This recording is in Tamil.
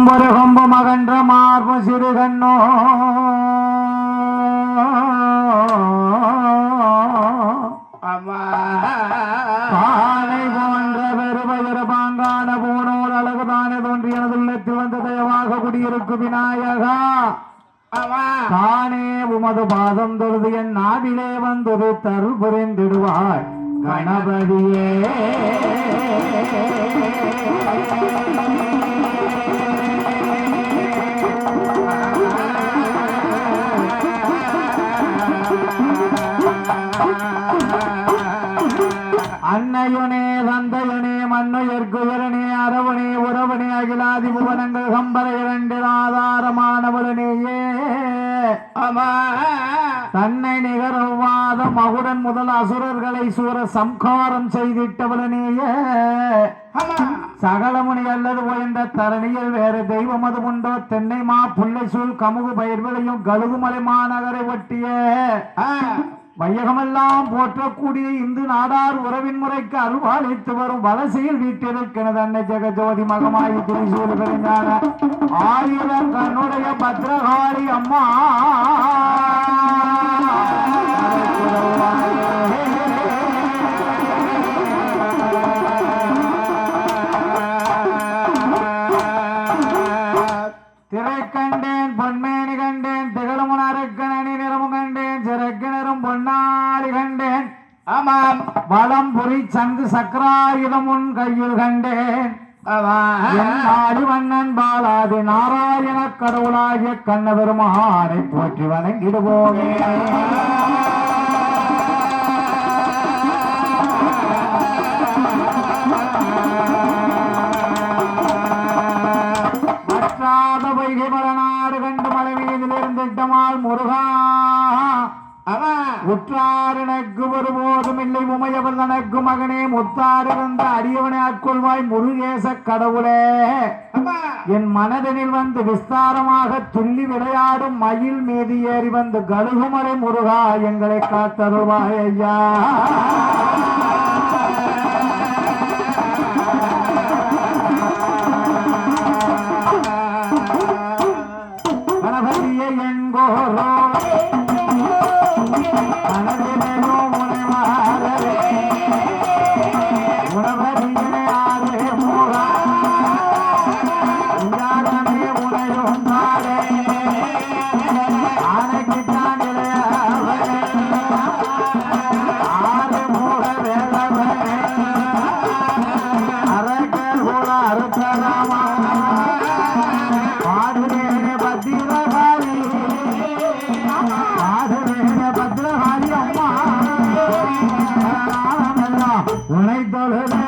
ஒரு கொம்பு மகன்ற மார்பு சிறுகண்ணோ பாலை போன்ற பெருபயர் பாங்கான போனோர் அழகுதானே தோன்றியனது உள்ளத்தில் வந்து தயவாக குடியிருக்கும் விநாயகா தானே உமது பாதம் தொழுது என் நாவிலே வந்தொரு தருள் புரிந்திடுவாய் கணபதியே. அன்னையுனே தந்தையுனே மண்ணுயர்குயரனே அரவனே உறவனே அகிலாதி புவனங்கள் கம்பர இரண்டில் ஆதாரமானவளனேயே தன்னை நிகரவாத மகுடன் முதல் அசுரர்களை சூர சம்காரம் செய்திட்டவளனேயே சகலமுனி அல்லது உயர்ந்த தரணியில் வேறு தெய்வம் அது உண்டோ தென்னை மா புள்ளை சூழ் கமுகு பயிர்களையும் கழுகுமலை மாநகரை ஒட்டிய வையகமெல்லாம் போற்றக்கூடிய இந்து நாடார் உறவின் முறைக்கு அருள்பாலித்து வரும் வலசையில் வீட்டிருக்கிறது அன்னை ஜெகஜோதி மகமாயி திரிசூல் பெருஞான ஆயிரம் கண்ணுடைய பத்ரகாளி அம்மா திரை கண்டேன் பொன்மேனி கண்டேன் திகழும் அரக்கணி நிறமும் கண்டேன் சிறக்கிணரும் பொன்னாளி கண்டேன் ஆமாம் வளம் புரி சந்து சக்கராயுதம் உன் கையில் கண்டேன் ஆடி வண்ணன் பாலாதி நாராயண கடவுளாகிய கண்ணபெருமானை போற்றி வணங்கிடுவோமே. வைகை மலநாடு கண்டு மலை மீதிலிருந்து இட்டமால் முருகா உற்றார் எனக்கு ஒருபோதும் இல்லை உமையவர் தனக்கு மகனே முத்தாறு வந்த அடியவனை ஆட்கொள்வாய் முருகேச கடவுளே. என் மனதனில் வந்து விஸ்தாரமாக துள்ளி விளையாடும் மயில் மீது ஏறி வந்து கழுகுமலை முருகா எங்களை காத்தருள்வாய் ஐயா. கணபதியை எங்கோரோ கணவனோ முனைவாரே உணவதியே ஆரே மோகா உஞ்சாரமே உனையும் நாடே ஆனைக்கிட்டான் இளையவனே ஆறு மோக வேலவனே அரக்கர் கூட அறுத்தராமா பாடுவேனே பத்திரகாளி பாடுவேனே பத்திரகாளி அம்மா உனை தொழுவே